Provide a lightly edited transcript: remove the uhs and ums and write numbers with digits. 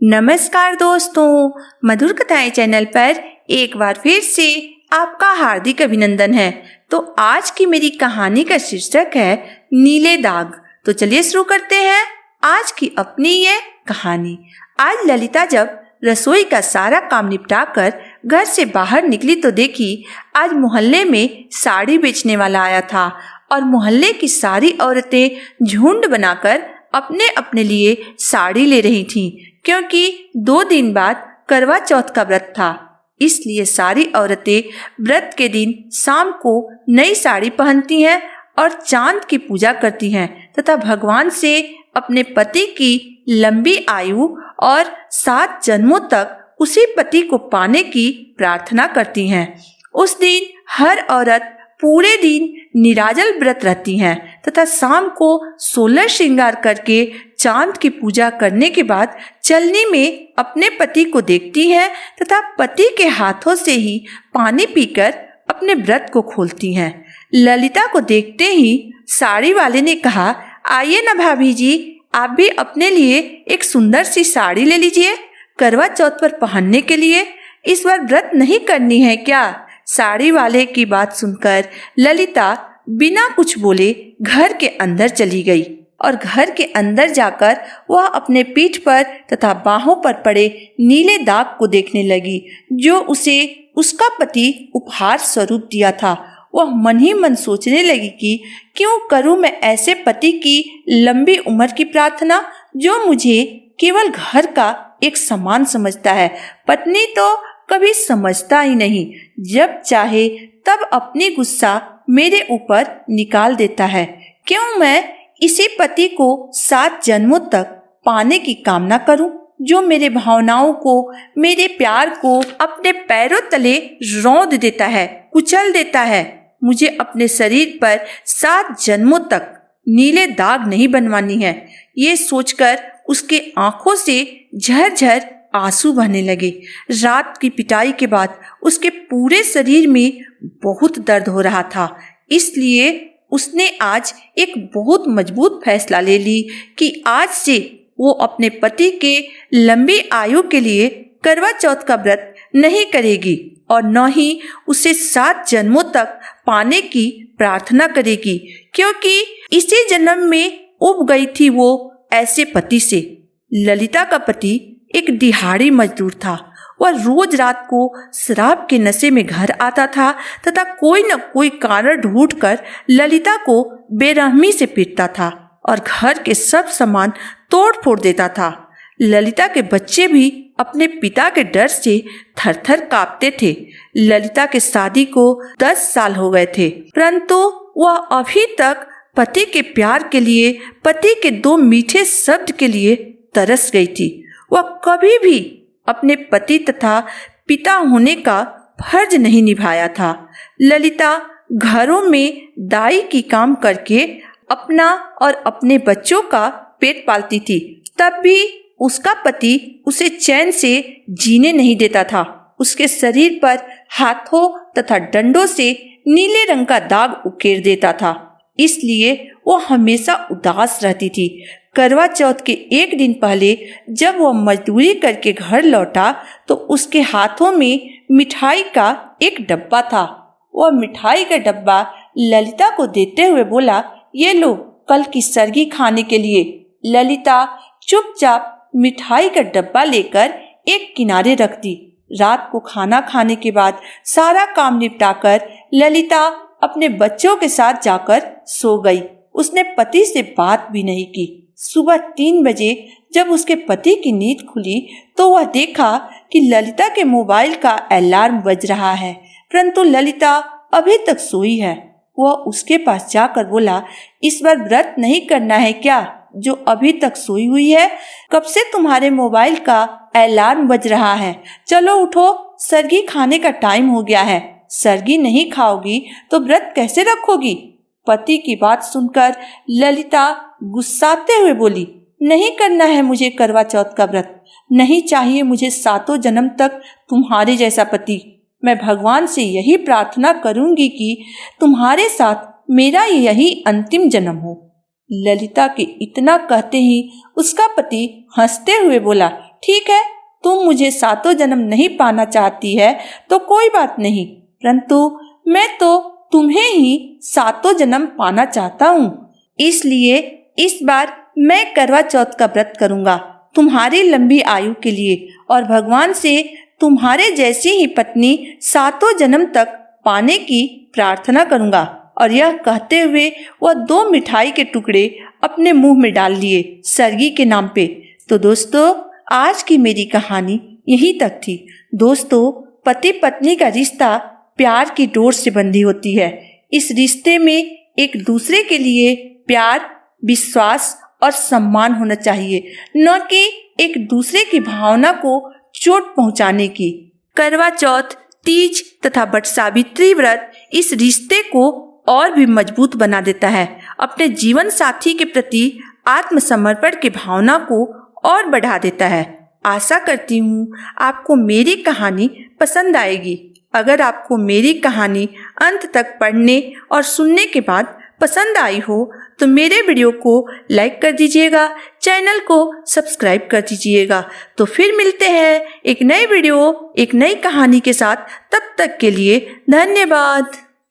नमस्कार दोस्तों, मधुर कथाएं चैनल पर एक बार फिर से आपका हार्दिक अभिनंदन है। तो आज की मेरी कहानी का शीर्षक है नीले दाग। तो चलिए शुरू करते हैं आज की अपनी ये कहानी। आज ललिता जब रसोई का सारा काम निपटाकर घर से बाहर निकली तो देखी आज मोहल्ले में साड़ी बेचने वाला आया था और मोहल्ले की सारी औरतें झुंड बनाकर अपने अपने लिए साड़ी ले रही थीं, क्योंकि 2 दिन बाद करवा चौथ का व्रत था। इसलिए सारी औरतें व्रत के दिन शाम को नई साड़ी पहनती हैं और चांद की पूजा करती हैं तथा भगवान से अपने पति की लंबी आयु और 7 जन्मों तक उसी पति को पाने की प्रार्थना करती हैं। उस दिन हर औरत पूरे दिन निराजल व्रत रहती हैं तथा शाम को 16 श्रृंगार करके चांद की पूजा करने के बाद चलनी में अपने पति को देखती हैं तथा पति के हाथों से ही पानी पीकर अपने व्रत को खोलती हैं। ललिता को देखते ही साड़ी वाले ने कहा, आइए ना भाभी जी, आप भी अपने लिए एक सुंदर सी साड़ी ले लीजिए, करवा चौथ पर पहनने के लिए। इस बार व्रत नहीं करनी है क्या? साड़ी वाले की बात सुनकर ललिता बिना कुछ बोले घर के अंदर चली गई और घर के अंदर जाकर वह अपने पीठ पर तथा बाहों पर पड़े नीले दाग को देखने लगी जो उसे उसका पति उपहार स्वरूप दिया था। वह मन ही मन सोचने लगी कि क्यों करूं मैं ऐसे पति की लंबी उम्र की प्रार्थना जो मुझे केवल घर का एक सामान समझता है। पत्नी तो कभी समझता ही नहीं, जब चाहे तब अपनी गुस्सा मेरे ऊपर निकाल देता है। क्यों मैं इसी पति को 7 जन्मों तक पाने की कामना करूं जो मेरे भावनाओं को, मेरे प्यार को अपने पैरों तले रौंद देता है, कुचल देता है। मुझे अपने शरीर पर 7 जन्मों तक नीले दाग नहीं बनवानी है। ये सोचकर उसके आंखों से झरझर आंसू बहने लगे। रात की पिटाई के बाद उसके पूरे शरीर में बहुत दर्द हो रहा था, इसलिए उसने आज एक बहुत मजबूत फैसला ले ली कि आज से वो अपने पति के लंबी आयु के लिए करवा चौथ का व्रत नहीं करेगी और न ही उसे 7 जन्मों तक पाने की प्रार्थना करेगी, क्योंकि इसी जन्म में उब गई थी वो ऐसे पति से। ललिता का पति एक दिहाड़ी मजदूर था। वह रोज रात को शराब के नशे में घर आता था तथा कोई न कोई कारण ढूंढकर ललिता को बेरहमी से पीटता था और घर के सब सामान तोड़ फोड़ देता था। ललिता के बच्चे भी अपने पिता के डर से थरथर कांपते थे। ललिता के शादी को 10 साल हो गए थे, परंतु वह अभी तक पति के प्यार के लिए, पति के 2 मीठे शब्द के लिए तरस गई थी। वह कभी भी अपने पति तथा पिता होने का फर्ज नहीं निभाया था। ललिता घरों में दाई की काम करके अपना और अपने बच्चों का पेट पालती थी, तब भी उसका पति उसे चैन से जीने नहीं देता था। उसके शरीर पर हाथों तथा डंडों से नीले रंग का दाग उकेर देता था, इसलिए वो हमेशा उदास रहती थी। करवा चौथ के एक दिन पहले जब वह मजदूरी करके घर लौटा तो उसके हाथों में मिठाई का एक डब्बा था। वह मिठाई का डब्बा ललिता को देते हुए बोला, ये लो कल की सरगी खाने के लिए। ललिता चुपचाप मिठाई का डब्बा लेकर एक किनारे रख दी। रात को खाना खाने के बाद सारा काम निपटाकर ललिता अपने बच्चों के साथ जाकर सो गई। उसने पति से बात भी नहीं की। सुबह 3 बजे जब उसके पति की नींद खुली तो वह देखा कि ललिता के मोबाइल का अलार्म बज रहा है, परंतु ललिता अभी तक सोई है। वह उसके पास जाकर बोला, इस बार व्रत नहीं करना है क्या जो अभी तक सोई हुई है? कब से तुम्हारे मोबाइल का अलार्म बज रहा है? चलो उठो, सरगी खाने का टाइम हो गया है। सरगी नहीं खाओगी तो व्रत कैसे रखोगी? पति की बात सुनकर ललिता गुस्साते हुए बोली, नहीं करना है मुझे करवा चौथ का व्रत। नहीं चाहिए मुझे 7 जन्म तक तुम्हारे जैसा पति। मैं भगवान से यही प्रार्थना करूंगी कि तुम्हारे साथ मेरा यही अंतिम जन्म हो। ललिता के इतना कहते ही उसका पति हंसते हुए बोला, ठीक है, तुम मुझे सातों जन्म नहीं पाना चाहती है तो कोई बात नहीं, परंतु मैं तो तुम्हें ही सातों जन्म पाना चाहता हूँ। इसलिए इस बार मैं करवा चौथ का व्रत करूँगा तुम्हारी लंबी आयु के लिए और भगवान से तुम्हारे जैसी ही पत्नी सातों जन्म तक पाने की प्रार्थना करूँगा। और यह कहते हुए वह 2 मिठाई के टुकड़े अपने मुंह में डाल लिए सर्गी के नाम पे। तो दोस्तों, आज की मेरी कहानी यहीं तक थी। दोस्तों, पति पत्नी का रिश्ता प्यार की डोर से बंधी होती है। इस रिश्ते में एक दूसरे के लिए प्यार, विश्वास और सम्मान होना चाहिए, न कि एक दूसरे की भावना को चोट पहुंचाने की। करवा चौथ, तीज तथा वट सावित्री व्रत इस रिश्ते को और भी मजबूत बना देता है। अपने जीवन साथी के प्रति आत्मसमर्पण की भावना को और बढ़ा देता है। आशा करती हूँ आपको मेरी कहानी पसंद आएगी। अगर आपको मेरी कहानी अंत तक पढ़ने और सुनने के बाद पसंद आई हो तो मेरे वीडियो को लाइक कर दीजिएगा, चैनल को सब्सक्राइब कर दीजिएगा। तो फिर मिलते हैं एक नए वीडियो, एक नई कहानी के साथ। तब तक के लिए धन्यवाद।